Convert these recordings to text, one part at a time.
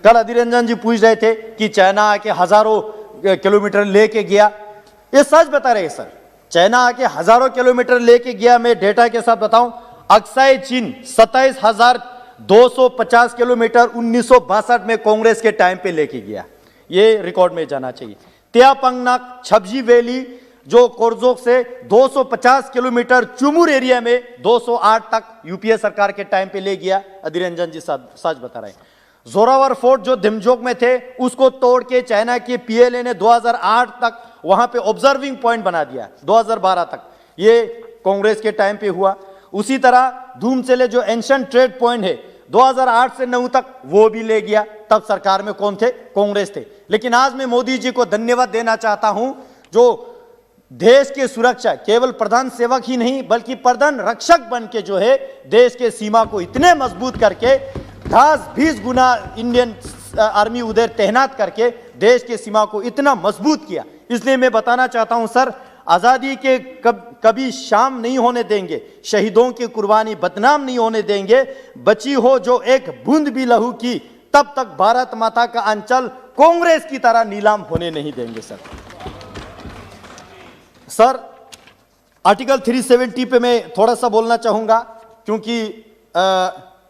कल अधीर रंजन जी पूछ रहे थे कि चाइना आके हजारों किलोमीटर लेके गया, ये सच बता रहे हैं सर। चाइना आके हजारों किलोमीटर लेके गया। मैं डेटा के साथ बताऊं, अक्साई चीन 27,250 किलोमीटर 1962 में कांग्रेस के टाइम पे लेके गया, ये रिकॉर्ड में जाना चाहिए। त्यापंगनाक छबजी वैली जो कोरजोक से 250 किलोमीटर चुमुर एरिया में 208 तक यूपीए सरकार के टाइम पे ले गया, अधीर रंजन जी सच बता रहे हैं। जोरावर फोर्ट जो धिमजोक में थे उसको तोड़ के चाइना के पीएलए ने 2008 तक वहां पे ऑब्जर्विंग पॉइंट बना दिया, 2012 तक, ये कांग्रेस के टाइम पे हुआ। उसी तरह धूमचले जो एंशिएंट ट्रेड पॉइंट है 2008 से 9 तक वो भी ले गया, तब सरकार में कौन थे? कांग्रेस थे। लेकिन आज मैं मोदी जी को धन्यवाद देना चाहता हूं जो देश के सुरक्षा केवल प्रधान सेवक ही नहीं बल्कि प्रधान रक्षक बन के जो है देश के सीमा को इतने मजबूत करके 10-20 गुना इंडियन आर्मी उधर तैनात करके देश के सीमा को इतना मजबूत किया। इसलिए मैं बताना चाहता हूं सर, आजादी के कभी शाम नहीं होने देंगे, शहीदों की कुर्बानी बदनाम नहीं होने देंगे, बची हो जो एक बूंद भी लहू की तब तक भारत माता का अंचल कांग्रेस की तरह नीलाम होने नहीं देंगे। सर आर्टिकल 370 पे मैं थोड़ा सा बोलना चाहूंगा, क्योंकि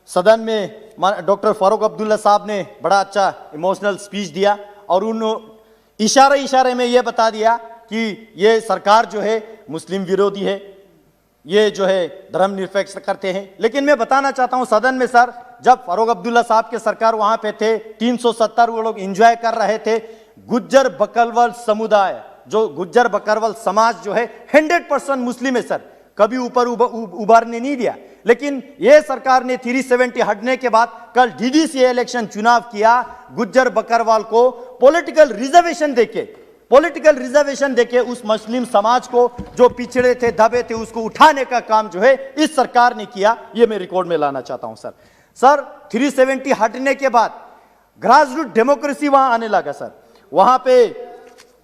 सदन में डॉक्टर फारूक अब्दुल्ला साहब ने बड़ा अच्छा इमोशनल स्पीच दिया और उन इशारे में यह बता दिया कि ये सरकार जो है मुस्लिम विरोधी है, ये जो है धर्मनिरपेक्ष करते हैं। लेकिन मैं बताना चाहता हूं सदन में सर, जब फारूक अब्दुल्ला साहब के सरकार वहां पे थे 370 वो लोग एंजॉय कर रहे थे, गुज्जर बकरवाल समुदाय जो गुज्जर बकरवाल समाज जो है 100% मुस्लिम है सर, कभी ऊपर उबारने नहीं दिया। लेकिन यह सरकार ने 370 हटने के बाद कल डीडीसी इलेक्शन चुनाव किया, गुज्जर बकरवाल को पॉलिटिकल रिजर्वेशन देके उस मुस्लिम समाज को जो पिछड़े थे दबे थे उसको उठाने का काम जो है इस सरकार ने किया, यह मैं रिकॉर्ड में लाना चाहता हूं सर। 370 हटने के बाद ग्रास रूट डेमोक्रेसी वहां आने लगा सर।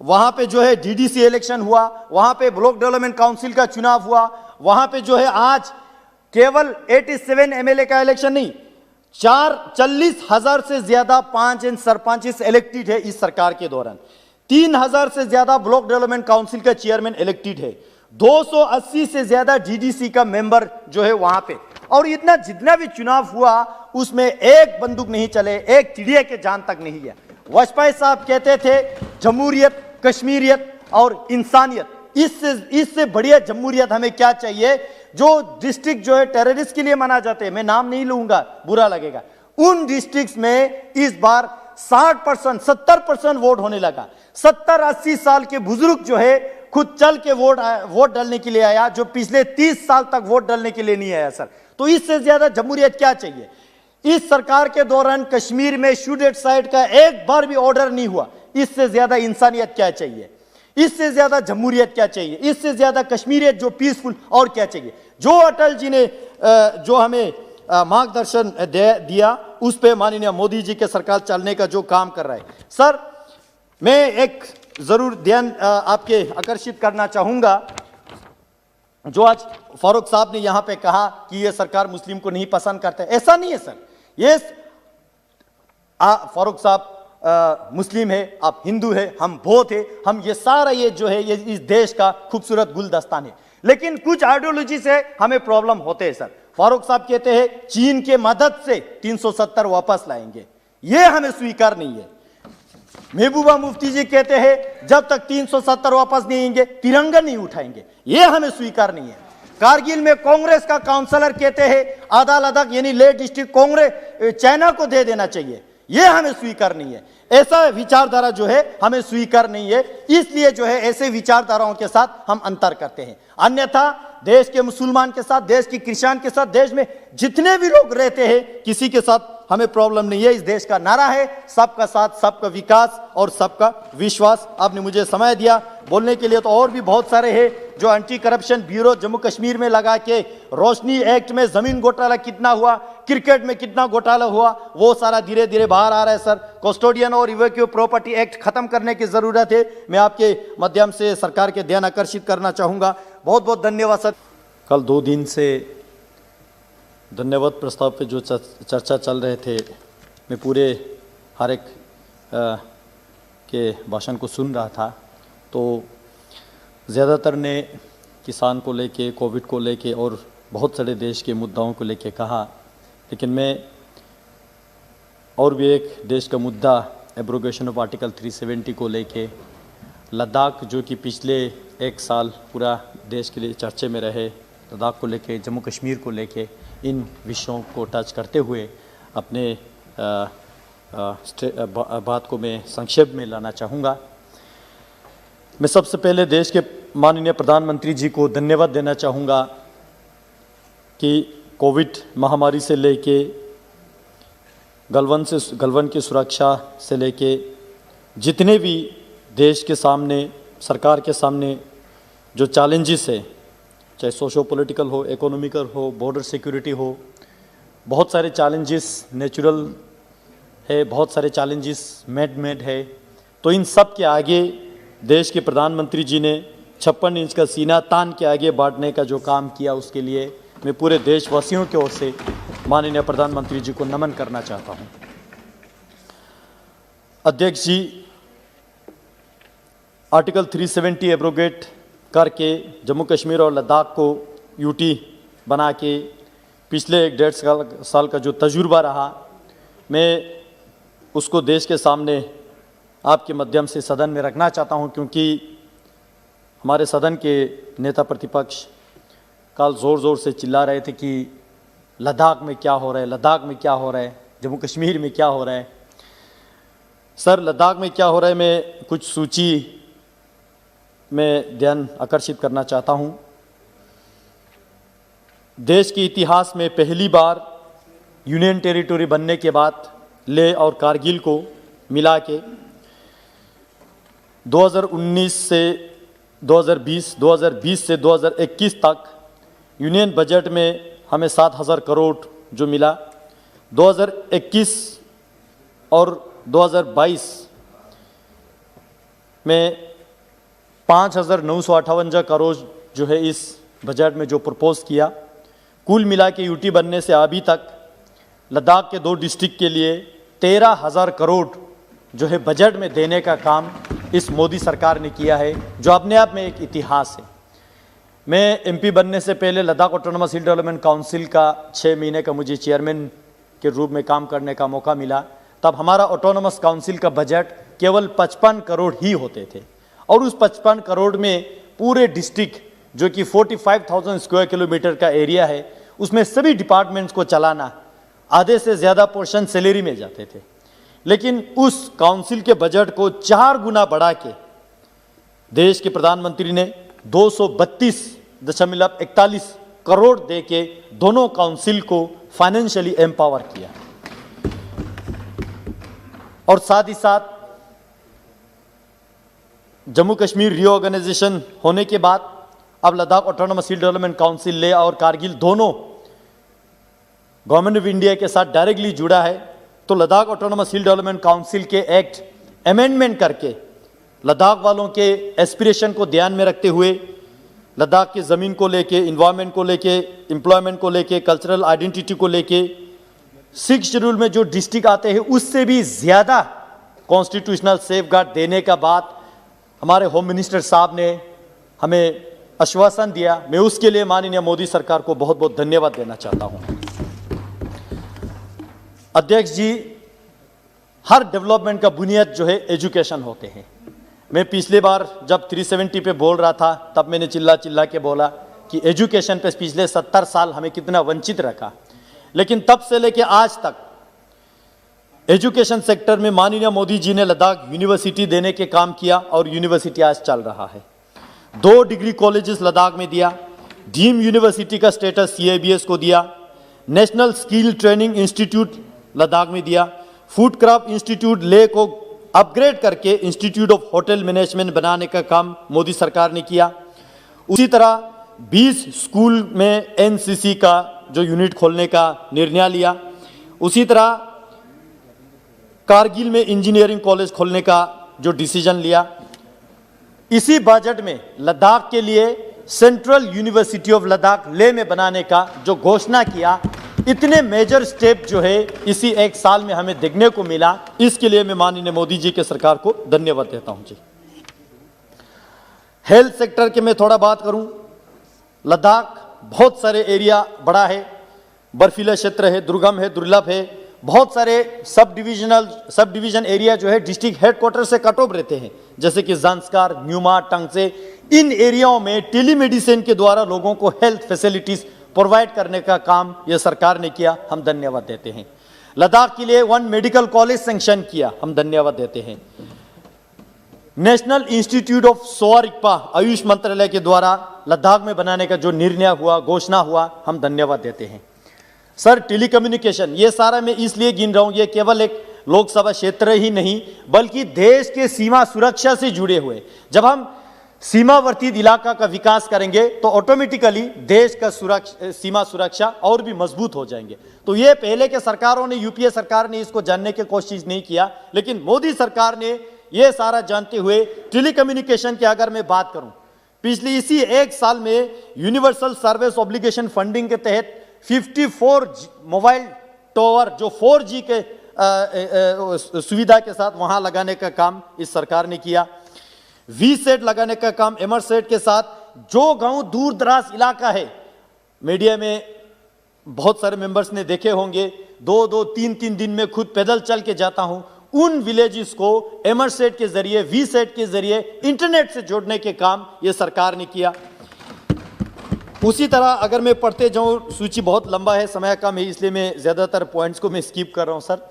वहां पे जो है डीडीसी इलेक्शन हुआ, वहां पे ब्लॉक डेवलपमेंट काउंसिल का चुनाव हुआ, वहां पे जो है आज केवल 87 एमएलए का इलेक्शन नहीं, 40,000 से ज्यादा सरपंच इलेक्टेड है इस सरकार के दौरान, 3,000 से ज्यादा ब्लॉक डेवलपमेंट काउंसिल का चेयरमैन इलेक्टेड है, 280 से ज्यादा डीडीसी का मेंबर जो है वहां पे। और इतना जितना भी चुनाव हुआ उसमें एक बंदूक नहीं चले, एक चिड़िया के जान तक नहीं गया। वाजपेयी साहब कहते थे जमहूरियत, कश्मीरियत और इंसानियत, इससे बढ़िया जमहूरियत हमें क्या चाहिए? जो डिस्ट्रिक्ट जो है टेररिस्ट के लिए माना जाते हैं, मैं नाम नहीं लूंगा बुरा लगेगा, उन डिस्ट्रिक्ट्स में इस बार 60% 70% वोट होने लगा। 70-80 साल के बुजुर्ग जो है खुद चल के वोट डालने के लिए आया, जो पिछले 30 साल तक वोट डालने के लिए नहीं आया सर। तो इससे ज्यादा जमहूरियत क्या चाहिए? इस सरकार के दौरान कश्मीर में शूट एट साइट का एक बार भी ऑर्डर नहीं हुआ, इससे ज्यादा इंसानियत क्या चाहिए? इससे ज्यादा जमहूरियत क्या चाहिए? इससे ज्यादा कश्मीरियत जो पीसफुल और क्या चाहिए? जो अटल जी ने जो हमें मार्गदर्शन दिया उस पे माननीय मोदी जी के सरकार चलने का जो काम कर रहा है सर, मैं एक जरूर ध्यान आपके आकर्षित करना चाहूंगा। जो आज फारूक साहब ने यहां पे कहा कि यह सरकार मुस्लिम को नहीं पसंद करता है, ऐसा नहीं है सर। ये फारूक साहब मुस्लिम है, आप हिंदू है, हम बौद्ध है, हम ये सारा ये जो है ये इस देश का खूबसूरत गुलदस्तान है। लेकिन कुछ आइडियोलॉजी से हमें प्रॉब्लम होते हैं सर। फारूक साहब कहते हैं चीन के मदद से 370 वापस लाएंगे, ये हमें स्वीकार नहीं है। महबूबा मुफ्ती जी कहते हैं जब तक 370 वापस नहीं आएंगे तिरंगा नहीं उठाएंगे, ये हमें स्वीकार नहीं है। कारगिल में कांग्रेस का काउंसलर कहते हैं आधा लद्दाख यानी लेह डिस्ट्रिक्ट कांग्रेस चाइना को दे देना चाहिए, ये हमें स्वीकार नहीं है। ऐसा विचारधारा जो है हमें स्वीकार नहीं है, इसलिए जो है ऐसे विचारधाराओं के साथ हम अंतर करते हैं। अन्यथा देश के मुसलमान के साथ, देश की क्रिश्चियन के साथ, देश में जितने भी लोग रहते हैं किसी के साथ हमें प्रॉब्लम नहीं है। इस देश का नारा है सबका साथ, सबका विकास और सबका विश्वास। आपने मुझे समय दिया बोलने के लिए, तो और भी बहुत सारे हैं जो anti corruption bureau Jammu Kashmir में लगा के, रोशनी एक्ट में जमीन घोटाला कितना हुआ, क्रिकेट में कितना घोटाला हुआ, वो सारा धीरे धीरे बाहर आ रहा है सर। कस्टोडियन और इवैक्यू प्रॉपर्टी एक्ट खत्म करने की जरूरत है। मैं आपके माध्यम से सरकार के ध्यान आकर्षित करना चाहूंगा। बहुत बहुत धन्यवाद सर। कल 2 दिन से धन्यवाद प्रस्ताव पे जो चर्चा चल रहे थे, मैं पूरे हर एक के भाषण को सुन रहा था, तो ज़्यादातर ने किसान को लेके, कोविड को लेके और बहुत सारे देश के मुद्दाओं को लेके कहा, लेकिन मैं और भी एक देश का मुद्दा एब्रोगेशन ऑफ आर्टिकल 370 को लेके, लद्दाख जो कि पिछले एक साल पूरा देश के लिए चर्चे में रहे, लद्दाख को लेके, जम्मू कश्मीर को लेके, इन विषयों को टच करते हुए अपने बात को मैं संक्षेप में लाना चाहूँगा। मैं सबसे पहले देश के माननीय प्रधानमंत्री जी को धन्यवाद देना चाहूँगा कि कोविड महामारी से लेके गलवान की सुरक्षा से लेके जितने भी देश के सामने, सरकार के सामने जो चैलेंजेस है, चाहे सोशो पॉलिटिकल हो, इकोनॉमिकल हो, बॉर्डर सिक्योरिटी हो, बहुत सारे चैलेंजेस नेचुरल है, बहुत सारे चैलेंजेस मेड है, तो इन सब के आगे देश के प्रधानमंत्री जी ने 56 इंच का सीना तान के आगे बढ़ने का जो काम किया, उसके लिए मैं पूरे देशवासियों की ओर से माननीय प्रधानमंत्री जी को नमन करना चाहता हूं। अध्यक्ष जी, आर्टिकल 370 एब्रोगेट करके जम्मू कश्मीर और लद्दाख को यूटी बना के पिछले 1.5 साल का जो तजुर्बा रहा, मैं उसको देश के सामने आपके माध्यम से सदन में रखना चाहता हूं, क्योंकि हमारे सदन के नेता प्रतिपक्ष कल ज़ोर ज़ोर से चिल्ला रहे थे कि लद्दाख में क्या हो रहा है, लद्दाख में क्या हो रहा है, जम्मू कश्मीर में क्या हो रहा है। सर, लद्दाख में क्या हो रहा है, मैं कुछ सूची में ध्यान आकर्षित करना चाहता हूं। देश के इतिहास में पहली बार यूनियन टेरिटरी बनने के बाद लेह और कारगिल को मिला के 2019 से 2020, 2020 से 2021 तक यूनियन बजट में हमें 7,000 करोड़ जो मिला, 2021 और 2022 में 5,958 करोड़ जो है इस बजट में जो प्रपोज किया। कुल मिला के यूटी बनने से अभी तक लद्दाख के 2 डिस्ट्रिक्ट के लिए 13,000 करोड़ जो है बजट में देने का काम इस मोदी सरकार ने किया है, जो अपने आप में एक इतिहास है। मैं एमपी बनने से पहले लद्दाख ऑटोनोमस हिल डेवलपमेंट काउंसिल का 6 महीने का मुझे चेयरमैन के रूप में काम करने का मौका मिला। तब हमारा ऑटोनोमस काउंसिल का बजट केवल 55 करोड़ ही होते थे, और उस 55 करोड़ में पूरे डिस्ट्रिक्ट जो कि 45,000 स्क्वायर किलोमीटर का एरिया है, उसमें सभी डिपार्टमेंट्स को चलाना, आधे से ज़्यादा पोर्शन सैलरी में जाते थे। लेकिन उस काउंसिल के बजट को 4 गुना बढ़ा के देश के प्रधानमंत्री ने 232.41 करोड़ दे के दोनों काउंसिल को फाइनेंशियली एम्पावर किया। और साथ ही साथ जम्मू कश्मीर रीऑर्गेनाइजेशन होने के बाद अब लद्दाख ऑटोनोमस हिल डेवलपमेंट काउंसिल लेह और कारगिल दोनों गवर्नमेंट ऑफ इंडिया के साथ डायरेक्टली जुड़ा है। तो लद्दाख ऑटोनोमस हिल डेवलपमेंट काउंसिल के एक्ट अमेंडमेंट करके लद्दाख वालों के एस्पिरेशन को ध्यान में रखते हुए लद्दाख की ज़मीन को लेके, इन्वायरमेंट को लेके, एम्प्लॉयमेंट को लेके, कल्चरल आइडेंटिटी को लेके 6 शेड्यूल में जो डिस्ट्रिक्ट आते हैं उससे भी ज़्यादा कॉन्स्टिट्यूशनल सेफगार्ड देने का बात हमारे होम मिनिस्टर साहब ने हमें आश्वासन दिया। मैं उसके लिए माननीय मोदी सरकार को बहुत बहुत धन्यवाद देना चाहता हूं। अध्यक्ष जी, हर डेवलपमेंट का बुनियाद जो है एजुकेशन होते हैं। मैं पिछली बार जब 370 पे बोल रहा था तब मैंने चिल्ला चिल्ला के बोला कि एजुकेशन पे पिछले 70 साल हमें कितना वंचित रखा, लेकिन तब से लेके आज तक एजुकेशन सेक्टर में माननीय मोदी जी ने लद्दाख यूनिवर्सिटी देने के काम किया और यूनिवर्सिटी आज चल रहा है। 2 डिग्री कॉलेजेस लद्दाख में दिया, डीम यूनिवर्सिटी का स्टेटस CIBS को दिया, national skill training institute Ladakh में दिया, फूड क्राफ्ट इंस्टीट्यूट लेह को अपग्रेड करके इंस्टीट्यूट ऑफ होटल मैनेजमेंट बनाने का काम मोदी सरकार ने किया। उसी तरह 20 स्कूल में NCC का जो यूनिट खोलने का निर्णय लिया। उसी तरह कारगिल में इंजीनियरिंग कॉलेज खोलने का जो डिसीजन लिया। इसी बजट में लद्दाख के लिए central university of Ladakh Leh में बनाने का जो घोषणा किया, इतने मेजर स्टेप जो है इसी एक साल में हमें देखने को मिला, इसके लिए मैं माननीय मोदी जी के सरकार को धन्यवाद देता हूं जी। हेल्थ सेक्टर के मैं थोड़ा बात करूं, लद्दाख बहुत सारे एरिया बड़ा है, बर्फीला क्षेत्र है, दुर्गम है, दुर्लभ है, बहुत सारे सब डिवीजन एरिया जो है डिस्ट्रिक्ट हेडक्वार्टर से कट ऑफ रहते हैं, जैसे कि जांस्कार, न्यूमा, टंगसे। इन एरियाओं में टेलीमेडिसिन के द्वारा लोगों को हेल्थ फैसिलिटीज प्रोवाइड करने का काम यह सरकार ने किया, हम धन्यवाद देते हैं। लद्दाख के लिए 1 मेडिकल कॉलेज सैंक्शन किया, हम धन्यवाद देते हैं। नेशनल इंस्टीट्यूट ऑफ सोवा आयुष मंत्रालय के द्वारा लद्दाख में बनाने का जो निर्णय हुआ, घोषणा हुआ, हम धन्यवाद देते हैं। सर, टेलीकम्युनिकेशन, ये सारा मैं इसलिए गिन रहा हूं, ये केवल एक लोकसभा क्षेत्र ही नहीं बल्कि देश के सीमा सुरक्षा से जुड़े हुए। जब हम सीमावर्ती इलाका का विकास करेंगे तो ऑटोमेटिकली देश का सीमा सुरक्षा और भी मजबूत हो जाएंगे। तो ये पहले के सरकारों ने, यूपीए सरकार ने इसको जानने की कोशिश नहीं किया, लेकिन मोदी सरकार ने ये सारा जानते हुए टेलीकम्युनिकेशन की अगर मैं बात करूं, पिछले इसी एक साल में यूनिवर्सल सर्विस ऑब्लिगेशन फंडिंग के तहत 54 मोबाइल टावर जो 4G के सुविधा के साथ वहां लगाने का काम इस सरकार ने किया। वीसेट लगाने का काम एमरसेट के साथ। जो गांव दूर दराज इलाका है, मीडिया में बहुत सारे मेंबर्स ने देखे होंगे, 2-2, 3-3 दिन में खुद पैदल चल के जाता हूं, उन विलेजेस को एमरसेट के जरिए, वीसेट के जरिए इंटरनेट से जोड़ने के काम यह सरकार ने किया। उसी तरह अगर मैं पढ़ते जाऊं, सूची बहुत लंबा है, समय कम है, इसलिए मैं ज्यादातर पॉइंट्स को मैं स्किप कर रहा हूं। सर,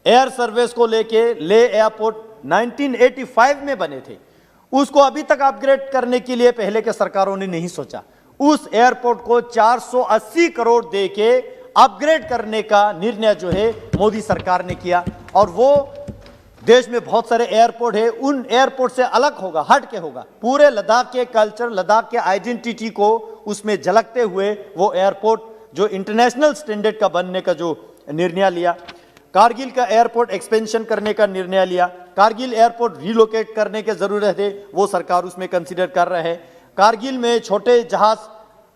एयर सर्विस को लेके ले एयरपोर्ट 1985 में बने थे, उसको अभी तक अपग्रेड करने के लिए पहले के सरकारों ने नहीं सोचा। उस एयरपोर्ट को 480 करोड़ दे के अपग्रेड करने का निर्णय जो है मोदी सरकार ने किया। और वो देश में बहुत सारे एयरपोर्ट है, उन एयरपोर्ट से अलग होगा, हट के होगा। पूरे लद्दाख के कल्चर, लद्दाख के आइडेंटिटी को उसमें झलकते हुए वो एयरपोर्ट जो इंटरनेशनल स्टैंडर्ड का बनने का जो निर्णय लिया। कारगिल का एयरपोर्ट एक्सपेंशन करने का निर्णय लिया। कारगिल एयरपोर्ट रिलोकेट करने की जरूरत है, वो सरकार उसमें कंसीडर कर रहा है। कारगिल में छोटे जहाज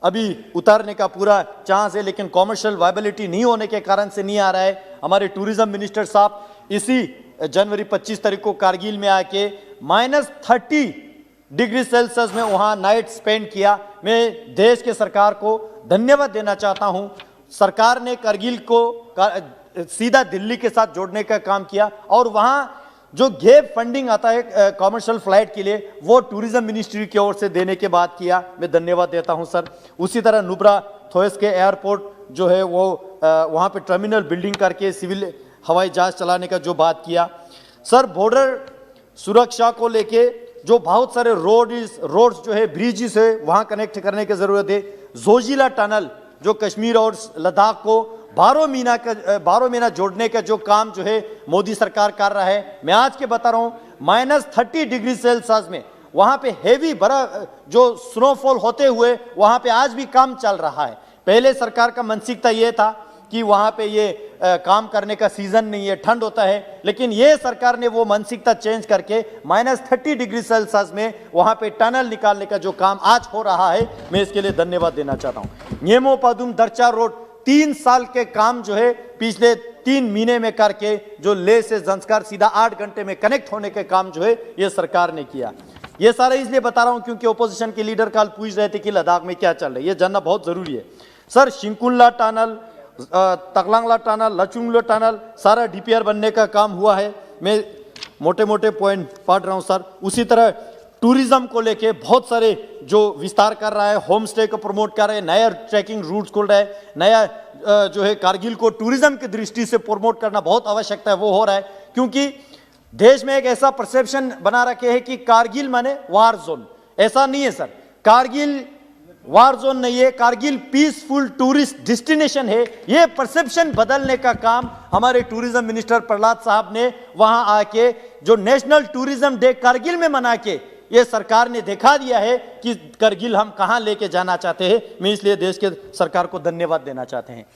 अभी उतारने का पूरा चांस है, लेकिन कॉमर्शियल वायबिलिटी नहीं होने के कारण से नहीं आ रहा है। हमारे टूरिज्म मिनिस्टर साहब इसी जनवरी 25 तारीख को कारगिल में आके -30 डिग्री सेल्सियस में वहां नाइट स्पेंड किया। मैं देश के सरकार को धन्यवाद देना चाहता हूं। सरकार ने कारगिल को सीधा दिल्ली के साथ जोड़ने का काम किया, और वहां जो गैप फंडिंग आता है कॉमर्शियल फ्लाइट के लिए, वो टूरिज्म मिनिस्ट्री की ओर से देने के बाद किया। मैं धन्यवाद देता हूं सर। उसी तरह नुब्रा थोएस के एयरपोर्ट जो है वो वहां पे टर्मिनल बिल्डिंग करके सिविल हवाई जहाज चलाने का जो बात किया। सर, बॉर्डर सुरक्षा को लेके जो बहुत सारे रोड्स जो है, ब्रिजेस है, वहां कनेक्ट करने की जरूरत है। जोजिला टनल जो कश्मीर और लद्दाख को 12 महीना जोड़ने का जो काम जो है मोदी सरकार कर रहा है। मैं आज के बता रहा हूं, -30 डिग्री सेल्सियस में वहां पे हेवी बर्फ जो स्नोफॉल होते हुए वहां पे आज भी काम चल रहा है। पहले सरकार का मानसिकता यह था कि वहां पे ये काम करने का सीजन नहीं है, ठंड होता है, लेकिन ये सरकार ने वो मानसिकता चेंज करके -30 डिग्री सेल्सियस में वहां पे टनल निकालने का जो काम आज हो रहा है, मैं इसके लिए धन्यवाद देना चाहता हूं। न्येमो पादुम दर्चा रोड 3 साल के काम जो है पिछले 3 महीने में करके जो ले से जंस्कार सीधा 8 घंटे में कनेक्ट होने के काम जो है ये सरकार ने किया। ये सारा इसलिए बता रहा हूं क्योंकि ओपोजिशन के लीडर कल पूछ रहे थे कि लद्दाख में क्या चल रहा है, ये जानना बहुत जरूरी है। Sir, Shinkula tunnel, Taklangla tunnel, Lachungla tunnel, सारा डीपीआर बनने का काम हुआ है। मैं मोटे मोटे पॉइंट पढ़ रहा हूं सर। उसी तरह टूरिज्म को लेके बहुत सारे जो विस्तार कर रहा है, होम स्टे को प्रमोट कर रहे हैं, नया ट्रैकिंग रूट्स खोल रहा है, नया जो है कारगिल को टूरिज्म की दृष्टि से प्रमोट करना बहुत आवश्यकता है, वो हो रहा है। क्योंकि देश में एक ऐसा परसेप्शन बना रखे है कि कारगिल माने वार जोन, ऐसा नहीं है सर। कारगिल वार जोन नहीं है, कारगिल पीसफुल टूरिस्ट डेस्टिनेशन है। ये परसेप्शन बदलने का काम हमारे टूरिज्म मिनिस्टर प्रहलाद साहब ने वहां आके जो नेशनल टूरिज्म डे कारगिल में मना के ये सरकार ने दिखा दिया है कि कारगिल हम कहां लेके जाना चाहते हैं। मैं इसलिए देश के सरकार को धन्यवाद देना चाहते हैं।